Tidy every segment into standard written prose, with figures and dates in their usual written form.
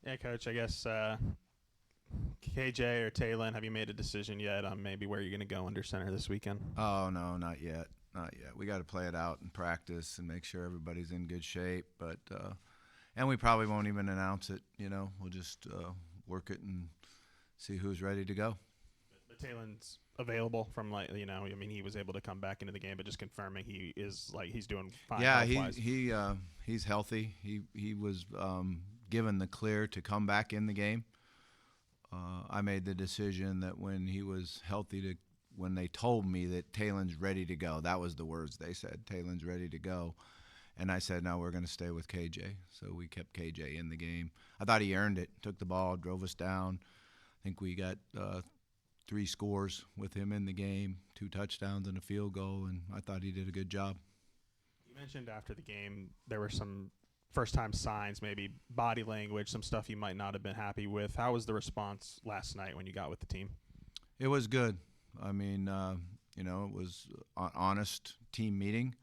Yeah, Coach, I guess KJ or Taylon, have you made a decision yet on maybe where you're going to go under center this weekend? Oh, no, not yet. Not yet. We got to play it out in practice and make sure everybody's in good shape. But and we probably won't even announce it. We'll just work it and see who's ready to go. But Taylon's available from he was able to come back into the game, but just confirming he's doing fine. Yeah, he's healthy. He was given the clear to come back in the game. I made the decision that when he was healthy when they told me that Taylon's ready to go, that was the words they said, Taylon's ready to go. And I said, no, we're going to stay with KJ. So we kept KJ in the game. I thought he earned it, took the ball, drove us down. I think we got 3 scores with him in the game, 2 touchdowns and a field goal, and I thought he did a good job. You mentioned after the game there were some first-time signs, maybe body language, some stuff you might not have been happy with. How was the response last night when you got with the team? It was good. I mean, it was an honest team meeting.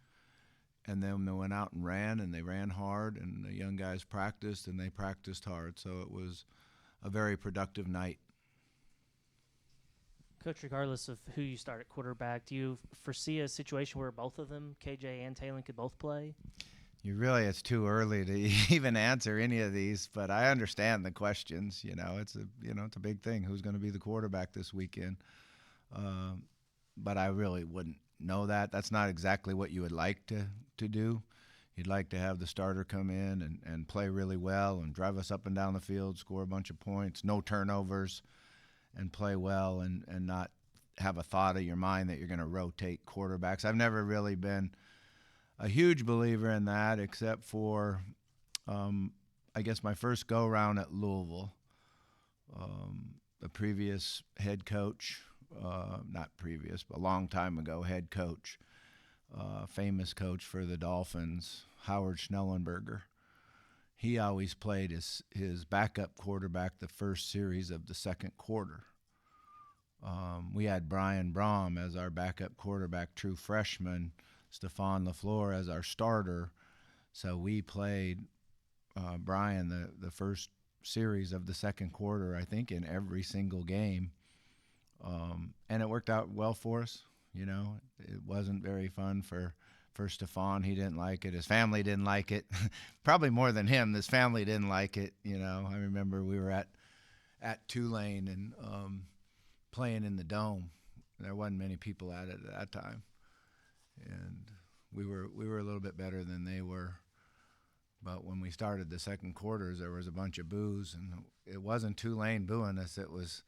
And then they went out and they ran hard, and the young guys practiced, and they practiced hard. So it was a very productive night. Coach, regardless of who you start at quarterback, do you foresee a situation where both of them, KJ and Taylon, could both play? It's too early to even answer any of these, but I understand the questions. It's a big thing. Who's going to be the quarterback this weekend? But I really wouldn't know that. That's not exactly what you would like to do. You'd like to have the starter come in and play really well and drive us up and down the field, score a bunch of points, no turnovers, and play well and not have a thought of your mind that you're going to rotate quarterbacks. I've never really been a huge believer in that, except for, I guess, my first go-around at Louisville. The previous head coach, not previous, but a long time ago, head coach, famous coach for the Dolphins, Howard Schnellenberger. He always played his backup quarterback the first series of the second quarter. We had Brian Braum as our backup quarterback, true freshman, Stefan LaFleur as our starter. So we played Brian the first series of the second quarter, I think, in every single game. And it worked out well for us. It wasn't very fun for Stefan. He didn't like it. His family didn't like it. Probably more than him. His family didn't like it. I remember we were at Tulane and playing in the Dome. There wasn't many people at it at that time. And we were a little bit better than they were. But when we started the second quarters, there was a bunch of boos, and it wasn't Tulane booing us. It was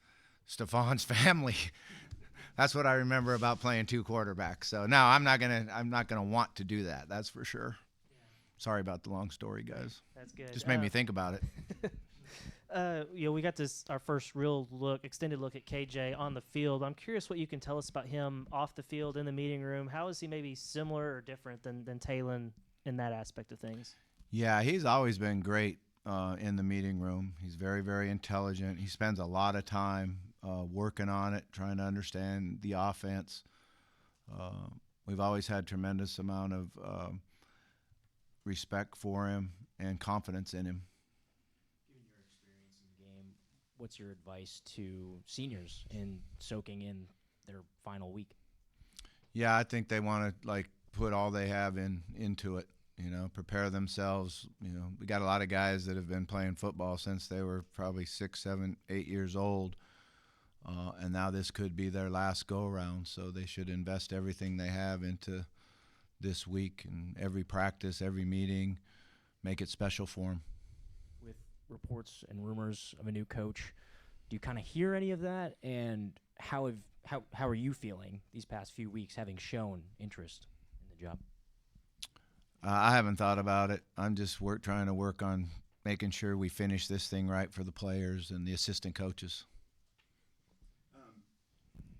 Stefan's family. That's what I remember about playing 2 quarterbacks. So no, I'm not gonna want to do that. That's for sure. Yeah. Sorry about the long story, guys. That's good. Just made me think about it. We got our first extended look at KJ on the field. I'm curious what you can tell us about him off the field in the meeting room. How is he maybe similar or different than Taylon in that aspect of things? Yeah, he's always been great in the meeting room. He's very, very intelligent. He spends a lot of time working on it, trying to understand the offense. We've always had tremendous amount of respect for him and confidence in him. Given your experience in the game, what's your advice to seniors in soaking in their final week? Yeah, I think they want to put all they have into it. Prepare themselves. We got a lot of guys that have been playing football since they were probably 6, 7, 8 years old. And now this could be their last go-around, so they should invest everything they have into this week and every practice, every meeting, make it special for them. With reports and rumors of a new coach, do you kind of hear any of that? And how are you feeling these past few weeks, having shown interest in the job? I haven't thought about it. I'm just trying to work on making sure we finish this thing right for the players and the assistant coaches.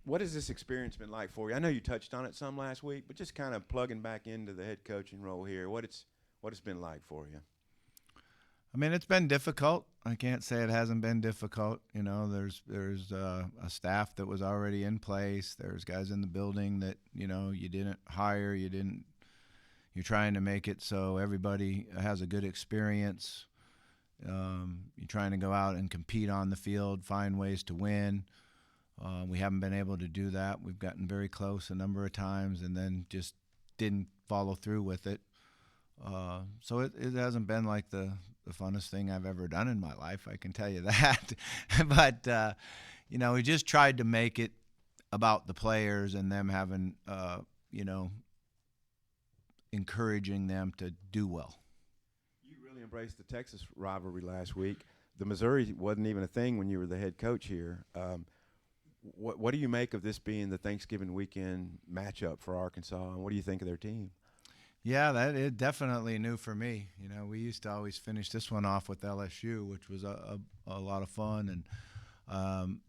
What has this experience been like for you? I know you touched on it some last week, but just kind of plugging back into the head coaching role here, what it's been like for you? I mean, it's been difficult. I can't say it hasn't been difficult. There's a staff that was already in place. There's guys in the building that you didn't hire. You're trying to make it so everybody has a good experience. You're trying to go out and compete on the field, find ways to win. We haven't been able to do that. We've gotten very close a number of times and then just didn't follow through with it. So it hasn't been like the funnest thing I've ever done in my life, I can tell you that. But, we just tried to make it about the players and them having, encouraging them to do well. You really embraced the Texas rivalry last week. The Missouri wasn't even a thing when you were the head coach here. What do you make of this being the Thanksgiving weekend matchup for Arkansas, and what do you think of their team? Yeah, that is definitely new for me. We used to always finish this one off with LSU, which was a lot of fun. And,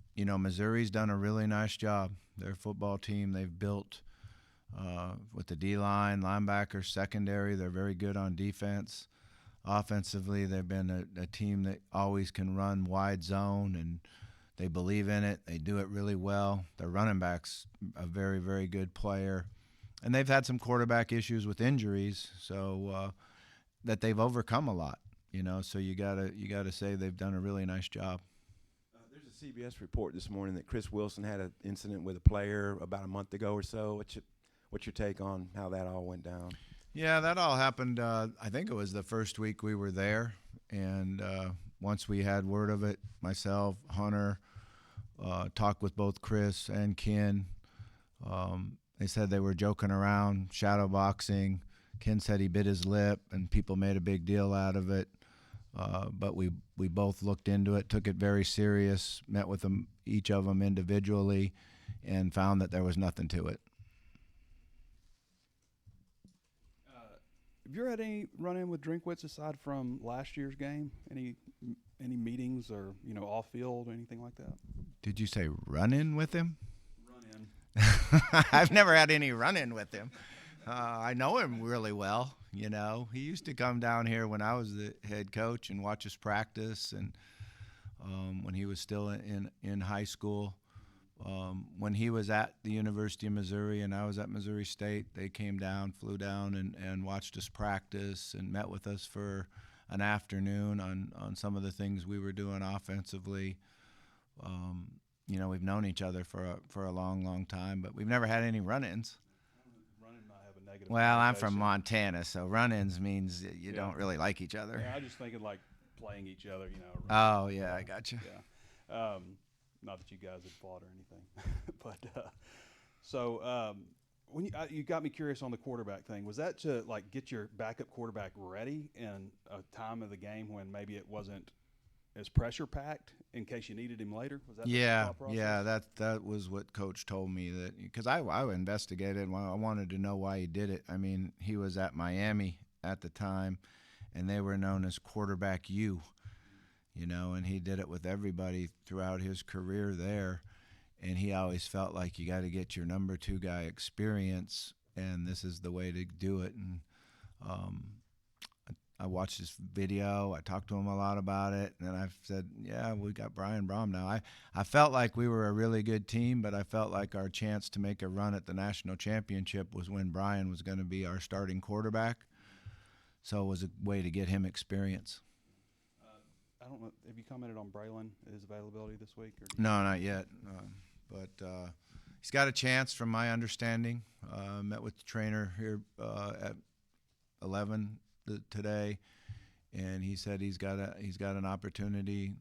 Missouri's done a really nice job. Their football team, they've built with the D-line, linebackers, secondary. They're very good on defense. Offensively, they've been a team that always can run wide zone, and they believe in it. They do it really well. Their running back's a very, very good player. And they've had some quarterback issues with injuries, so that they've overcome a lot. So you gotta say they've done a really nice job. There's a CBS report this morning that Chris Wilson had an incident with a player about a month ago or so. What's your take on how that all went down? Yeah, that all happened, I think it was the first week we were there. And once we had word of it, myself, Hunter, talked with both Chris and Ken. They said they were joking around, shadow boxing. Ken said he bit his lip, and people made a big deal out of it. But we both looked into it, took it very serious, met with them, each of them individually, and found that there was nothing to it. Have you had any run-in with Drinkwitz aside from last year's game? Any meetings or off field or anything like that? Did you say run-in with him? Run-in. I've never had any run-in with him. I know him really well. He used to come down here when I was the head coach and watch us practice, and when he was still in high school. When he was at the University of Missouri and I was at Missouri State, they flew down and watched us practice and met with us for an afternoon on some of the things we were doing offensively. We've known each other for a long, long time, but we've never had any run-ins. Run-in might have a negative. Well, I'm from Montana, so run-ins means you don't really like each other. Yeah, I was just thinking like playing each other, Oh, yeah, I got you. Yeah. Not that you guys had fought or anything, but so when you got me curious on the quarterback thing, was that to get your backup quarterback ready in a time of the game when maybe it wasn't as pressure packed in case you needed him later? Was that the thought process? Yeah, that was what Coach told me, that because I investigated, I wanted to know why he did it. I mean, he was at Miami at the time, and they were known as quarterback U. And he did it with everybody throughout his career there. And he always felt like you got to get your number two guy experience, and this is the way to do it. And I watched this video. I talked to him a lot about it. And then I said, yeah, we got Brian Brom now. I felt like we were a really good team, but I felt like our chance to make a run at the national championship was when Brian was going to be our starting quarterback. So it was a way to get him experience. I don't know. Have you commented on Braylon, his availability this week? No, not yet. But he's got a chance, from my understanding. Met with the trainer here at 11 today, and he said he's got an opportunity.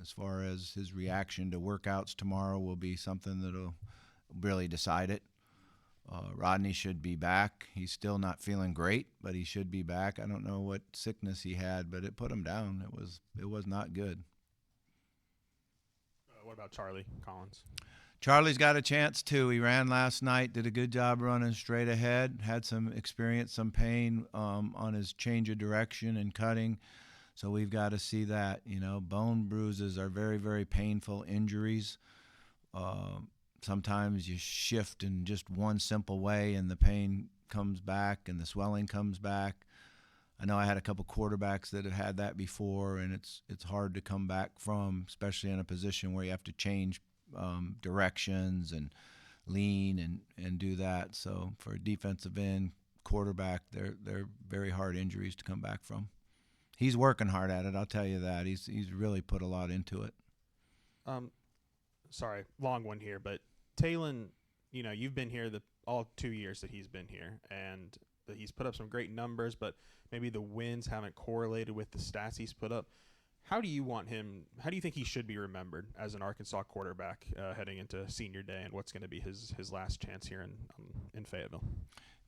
As far as his reaction to workouts tomorrow will be something that'll really decide it. Rodney should be back. He's still not feeling great, but he should be back. I don't know what sickness he had, but it put him down. It was not good. What about Charlie Collins? Charlie's got a chance too. He ran last night, did a good job running straight ahead, had some pain on his change of direction and cutting. So we've got to see that. Bone bruises are very, very painful injuries. Sometimes you shift in just one simple way and the pain comes back and the swelling comes back. I know I had a couple quarterbacks that have had that before, and it's hard to come back from, especially in a position where you have to change directions and lean and do that. So for a defensive end quarterback, they're very hard injuries to come back from. he's working hard at it. I'll tell you that. He's really put a lot into it. Sorry, long one here, but Talon, you've been here all 2 years that he's been here, and that he's put up some great numbers, but maybe the wins haven't correlated with the stats he's put up. How do you think he should be remembered as an Arkansas quarterback heading into senior day, and what's going to be his last chance here in Fayetteville?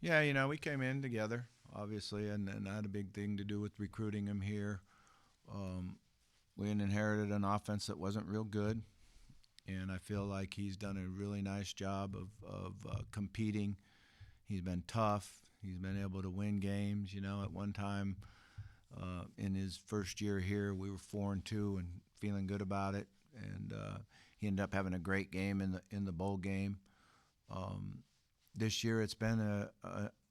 Yeah, we came in together, obviously, and that had a big thing to do with recruiting him here. We inherited an offense that wasn't real good, and I feel like he's done a really nice job of competing. He's been tough. He's been able to win games. At one time in his first year here, we were 4-2 and feeling good about it, and he ended up having a great game in the bowl game. This year it's been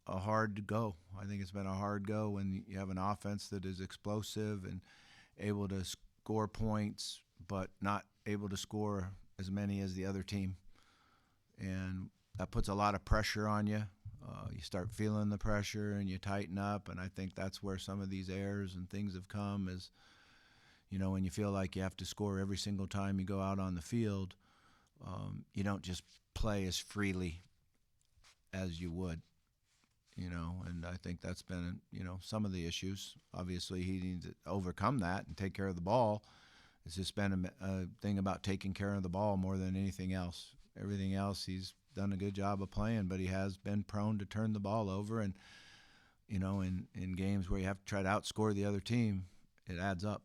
a hard go. I think it's been a hard go when you have an offense that is explosive and able to score points, but not able to score as many as the other team. And that puts a lot of pressure on you. You start feeling the pressure and you tighten up, and I think that's where some of these errors and things have come is, when you feel like you have to score every single time you go out on the field, you don't just play as freely as you would, and I think that's been, some of the issues. Obviously, he needs to overcome that and take care of the ball. It's just been a thing about taking care of the ball more than anything else. Everything else, he's done a good job of playing, but he has been prone to turn the ball over. And, in games where you have to try to outscore the other team, it adds up.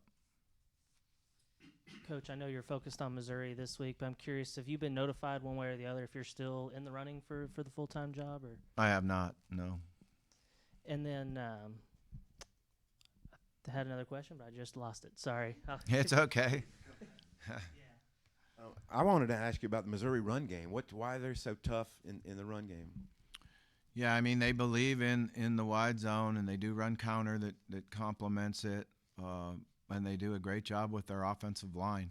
Coach, I know you're focused on Missouri this week, but I'm curious, have you been notified one way or the other if you're still in the running for the full-time job? Or? I have not, no. And then I had another question, but I just lost it. Sorry. It's okay. I wanted to ask you about the Missouri run game. Why they're so tough in the run game? Yeah, I mean, they believe in the wide zone, and they do run counter that complements it, and they do a great job with their offensive line.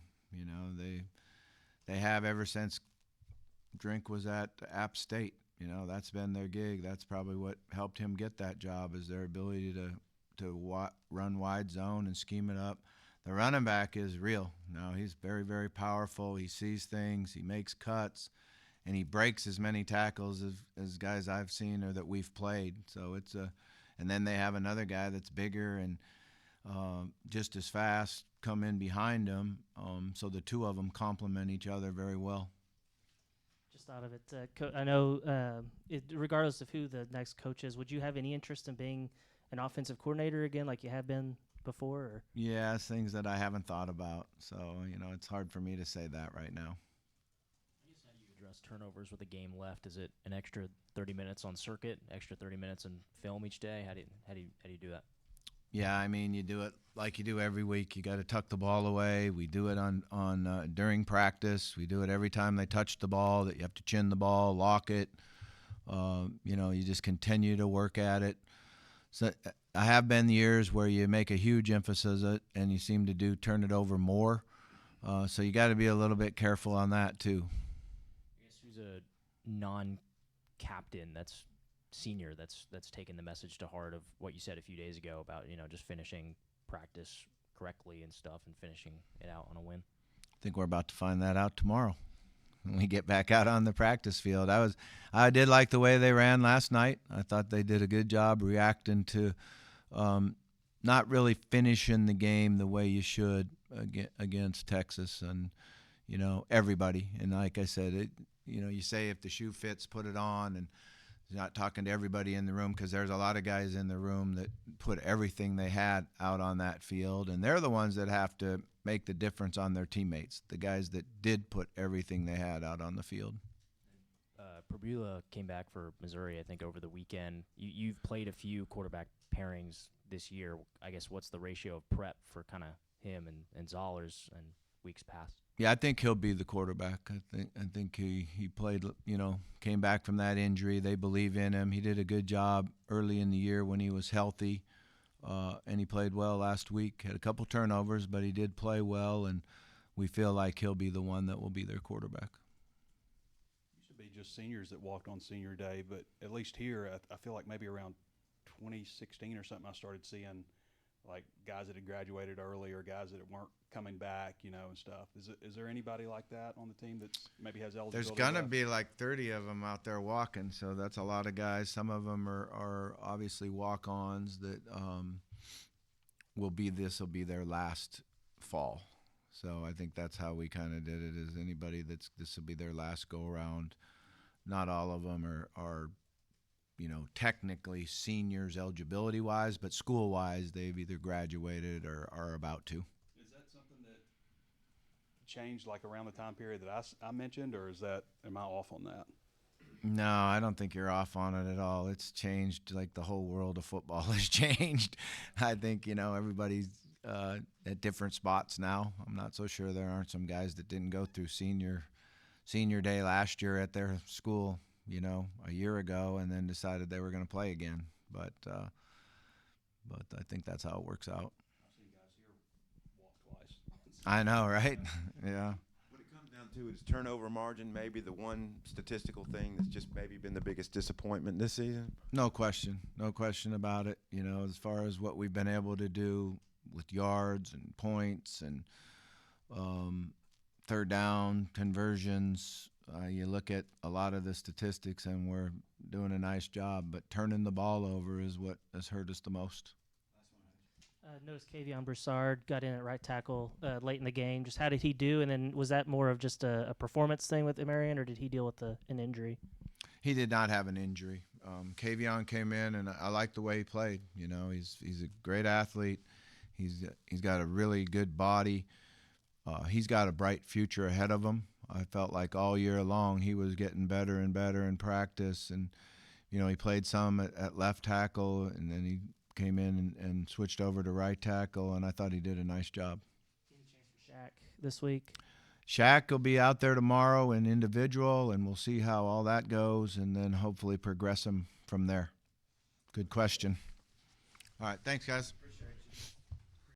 They have ever since Drink was at App State. That's been their gig. That's probably what helped him get that job, is their ability to run wide zone and scheme it up. The running back is real. Now, he's very, very powerful. He sees things. He makes cuts. And he breaks as many tackles as guys I've seen or that we've played. So and then they have another guy that's bigger and just as fast come in behind him. So the two of them complement each other very well. Just thought of it. I know regardless of who the next coach is, would you have any interest in being an offensive coordinator again like you have been before? Or? Yeah, it's things that I haven't thought about. So, it's hard for me to say that right now. I guess how do you address turnovers with a game left? Is it an extra 30 minutes on circuit, extra 30 minutes in film each day? How do you do that? Yeah, I mean, you do it like you do every week. You got to tuck the ball away. We do it on during practice. We do it every time they touch the ball, that you have to chin the ball, lock it. You just continue to work at it. So I have been years where you make a huge emphasis and you seem to turn it over more. So you got to be a little bit careful on that too. I guess who's a non-captain that's senior that's taken the message to heart of what you said a few days ago about just finishing practice correctly and stuff and finishing it out on a win? I think we're about to find that out tomorrow when we get back out on the practice field. I did like the way they ran last night. I thought they did a good job reacting to not really finishing the game the way you should against Texas and everybody. And like I said, you say if the shoe fits, put it on, and not talking to everybody in the room, because there's a lot of guys in the room that put everything they had out on that field, and they're the ones that have to make the difference on their teammates, the guys that did put everything they had out on the field. Perbula came back for Missouri, I think, over the weekend. You've played a few quarterback pairings this year. I guess what's the ratio of prep for kind of him and Zollers and weeks past? Yeah, I think he'll be the quarterback. I think he played, came back from that injury. They believe in him. He did a good job early in the year when he was healthy, and he played well last week. Had a couple turnovers, but he did play well, and we feel like he'll be the one that will be their quarterback. Used to be just seniors that walked on senior day, but at least here, I feel like maybe around 2016 or something, I started seeing like guys that had graduated early or guys that weren't coming back, you know, and stuff. Is there anybody like that on the team that's maybe has eligibility? There's gonna left? be like 30 of them out there walking, so that's a lot of guys. Some of them are obviously walk-ons that this will be their last fall. So I think that's how we kind of did it. Is anybody this will be their last go around. Not all of them are you know, technically seniors eligibility wise, but school wise they've either graduated or are about to. Is that something that changed like around the time period that I mentioned, or am I off on that? No, I don't think you're off on it at all. It's changed, like the whole world of football has changed. I think, you know, everybody's at different spots now. I'm not so sure there aren't some guys that didn't go through senior day last year at their school, you know, a year ago, and then decided they were going to play again. But I think that's how it works out. I've seen guys here walk twice. I know, right? Yeah. When it comes down to it, is turnover margin maybe the one statistical thing that's just maybe been the biggest disappointment this season? No question about it. You know, as far as what we've been able to do with yards and points and third down conversions, you look at a lot of the statistics and we're doing a nice job, but turning the ball over is what has hurt us the most. Noticed Kavion Broussard got in at right tackle late in the game. Just how did he do? And then was that more of just a performance thing with Marion, or did he deal with an injury? He did not have an injury. Kavion came in, and I like the way he played. You know, he's a great athlete. He's got a really good body. He's got a bright future ahead of him. I felt like all year long he was getting better and better in practice, and you know, he played some at left tackle, and then he came in and switched over to right tackle, and I thought he did a nice job. Shaq this week. Shaq will be out there tomorrow in individual, and we'll see how all that goes, and then hopefully progress him from there. Good question. All right, thanks, guys.